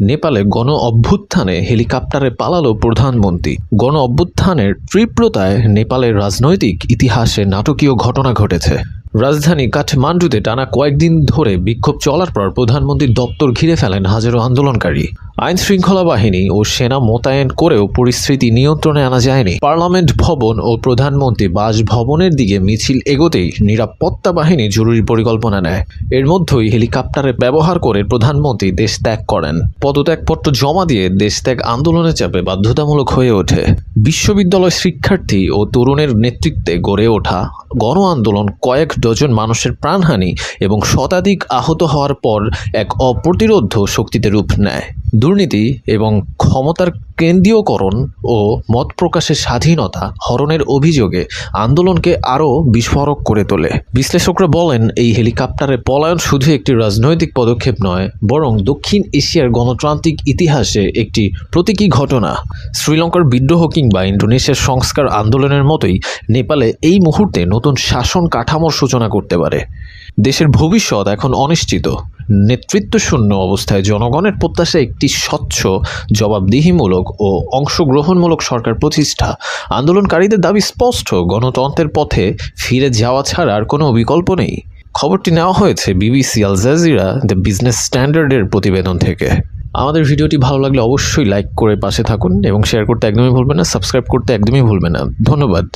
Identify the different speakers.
Speaker 1: নেপালে গণ অভ্যুত্থানে হেলিকপ্টারে পালালো প্রধানমন্ত্রী। গণ অভ্যুত্থানের তীব্রতায় নেপালের রাজনৈতিক ইতিহাসে নাটকীয় ঘটনা ঘটেছে। রাজধানী কাঠমান্ডুতে টানা কয়েকদিন ধরে বিক্ষোভ চলার পর প্রধানমন্ত্রীর দপ্তর ঘিরে ফেলেন হাজারো আন্দোলনকারী। আইন শৃঙ্খলা বাহিনী ও সেনা মোতায়েন করেও পরিস্থিতি নিয়ন্ত্রণে আনা যায়নি। পার্লামেন্ট ভবন ও প্রধানমন্ত্রী বাসভবনের দিকে মিছিল এগোতেই নিরাপত্তা বাহিনী জরুরি পরিকল্পনা নেয়। এর মধ্যেই হেলিকপ্টারে ব্যবহার করে প্রধানমন্ত্রী দেশ ত্যাগ করেন। পদত্যাগপত্র জমা দিয়ে দেশত্যাগ আন্দোলনের চাপে বাধ্যতামূলক হয়ে ওঠে। বিশ্ববিদ্যালয় শিক্ষার্থী ও তরুণের নেতৃত্বে গড়ে ওঠা গণ আন্দোলন কয়েক ডজন মানুষের প্রাণহানি এবং শতাধিক আহত হওয়ার পর এক অপ্রতিরোধ্য শক্তিতে রূপ নেয়। দুর্নীতি এবং ক্ষমতার কেন্দ্রীয়করণ ও মত প্রকাশের স্বাধীনতা হরণের অভিযোগে আন্দোলনকে আরও বিস্ফোরক করে তোলে। বিশ্লেষকরা বলেন, এই হেলিকপ্টারে পলায়ন শুধু একটি রাজনৈতিক পদক্ষেপ নয়, বরং দক্ষিণ এশিয়ার গণতান্ত্রিক ইতিহাসে একটি প্রতীকী ঘটনা। শ্রীলঙ্কার বিদ্রোহ কিংবা ইন্দোনেশিয়ার সংস্কার আন্দোলনের মতোই নেপালে এই মুহূর্তে নতুন শাসন কাঠামোর সূচনা করতে পারে। দেশের ভবিষ্যৎ এখন অনিশ্চিত। নেতৃত্বশূন্য অবস্থায় জনগণের প্রত্যাশা একটি স্বচ্ছ, জবাবদিহিমূলক ও অংশগ্রহণমূলক সরকার প্রতিষ্ঠা। আন্দোলনকারীদের দাবি স্পষ্ট, গণতন্ত্রের পথে ফিরে যাওয়া ছাড়া আর কোনো বিকল্প নেই। খবরটি নেওয়া হয়েছে BBC, Al Jazeera, the business স্ট্যান্ডার্ডের প্রতিবেদন থেকে। আমাদের ভিডিওটি ভালো লাগলে অবশ্যই লাইক করে পাশে থাকুন এবং শেয়ার করতে একদমই ভুলবেন না, সাবস্ক্রাইব করতে একদমই ভুলবেন না। ধন্যবাদ।